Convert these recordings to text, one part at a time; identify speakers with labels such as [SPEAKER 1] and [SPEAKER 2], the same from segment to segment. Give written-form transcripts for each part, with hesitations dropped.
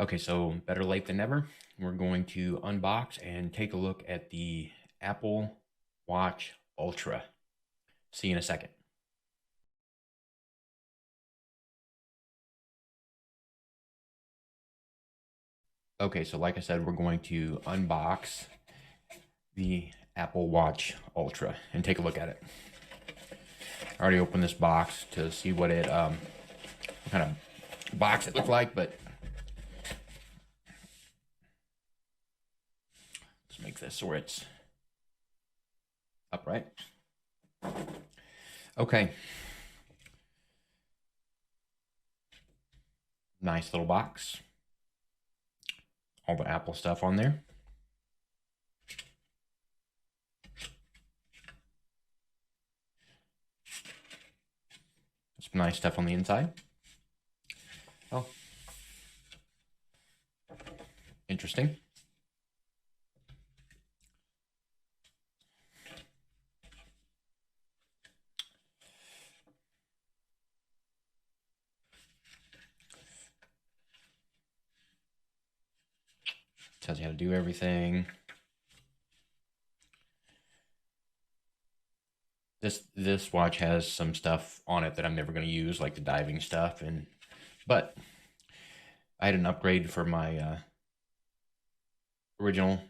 [SPEAKER 1] Okay, so better late than never. We're going to unbox and take a look at the Apple Watch Ultra. See you in a second. Okay, so like I said, we're going to unbox the Apple Watch Ultra and take a look at it. I already opened this box to see what kind of box it looked like, but let's make this so it's upright. Okay. Nice little box. All the Apple stuff on there. Some nice stuff on the inside. Oh, interesting. Tells you how to do everything. This watch has some stuff on it that I'm never going to use, like the diving stuff, but I had an upgrade for my original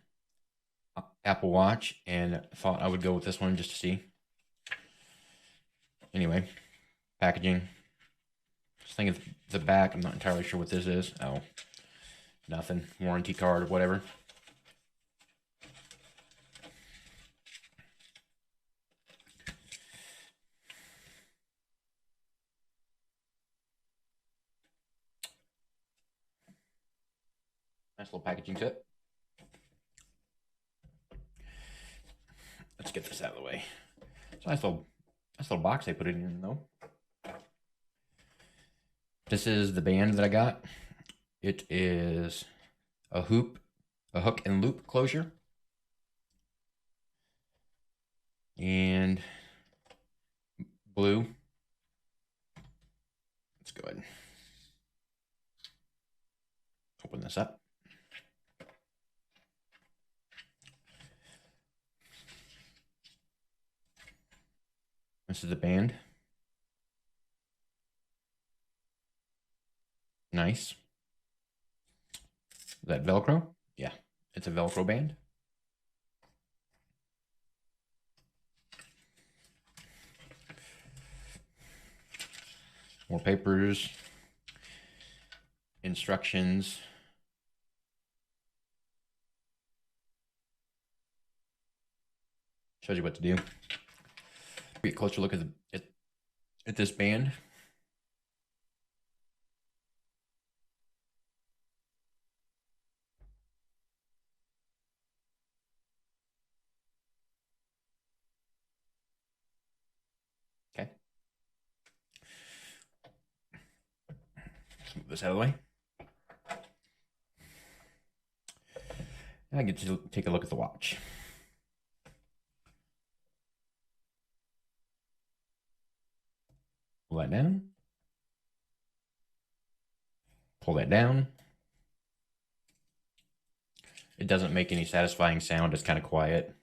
[SPEAKER 1] Apple Watch and thought I would go with this one just to see. Anyway, packaging. Just thinking the back. I'm not entirely sure what this is. Oh, nothing. Warranty card or whatever. Nice little packaging to it. Let's get this out of the way. It's a nice little box they put it in though. This is the band that I got. It is a hook and loop closure. And blue. Let's go ahead and open this up. This is the band. Nice. Is that Velcro? Yeah, it's a Velcro band. More papers, instructions. Shows you what to do. Get a closer look at this band. Okay. Let's move this out of the way. Now I get to take a look at the watch. Pull that down. Pull that down. It doesn't make any satisfying sound. It's kind of quiet.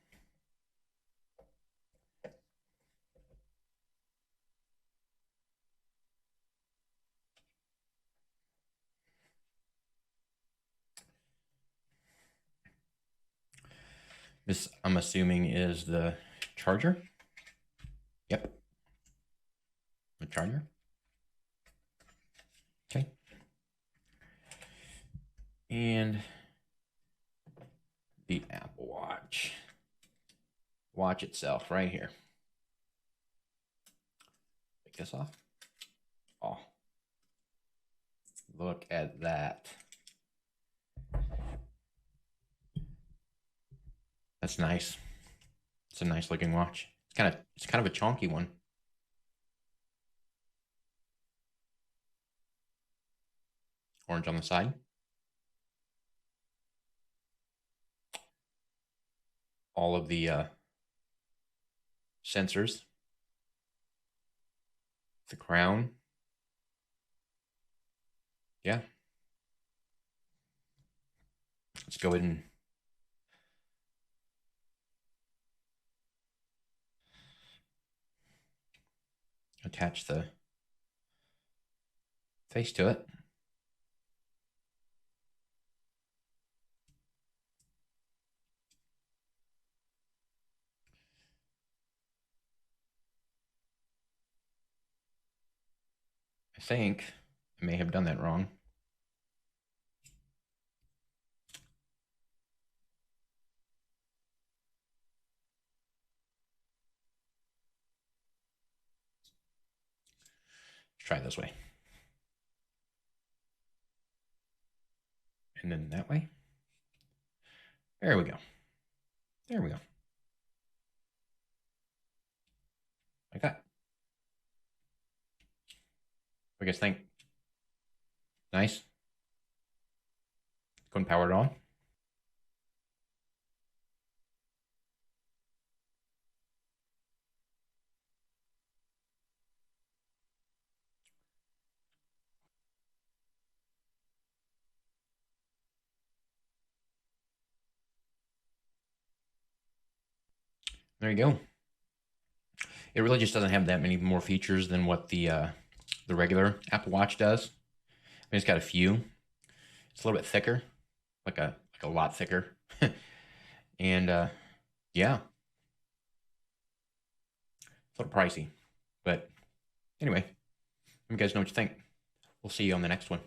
[SPEAKER 1] This, I'm assuming, is the charger. Yep. The charger. Okay. And the Apple Watch. Watch itself right here. Take this off. Oh, look at that. That's nice. It's a nice looking watch. It's kind of a chonky one. Orange on the side. All of the sensors. The crown. Yeah. let's go ahead and attach the face to it. I think I may have done that wrong. Let's try it this way. And then that way. There we go. There we go. Like that. What do you guys think? Nice. Go and power it on. There you go. It really just doesn't have that many more features than what the regular Apple Watch does. I mean, it's got a few. It's a little bit thicker, like a lot thicker, and yeah, it's a little pricey. But anyway, you guys know what you think. We'll see you on the next one.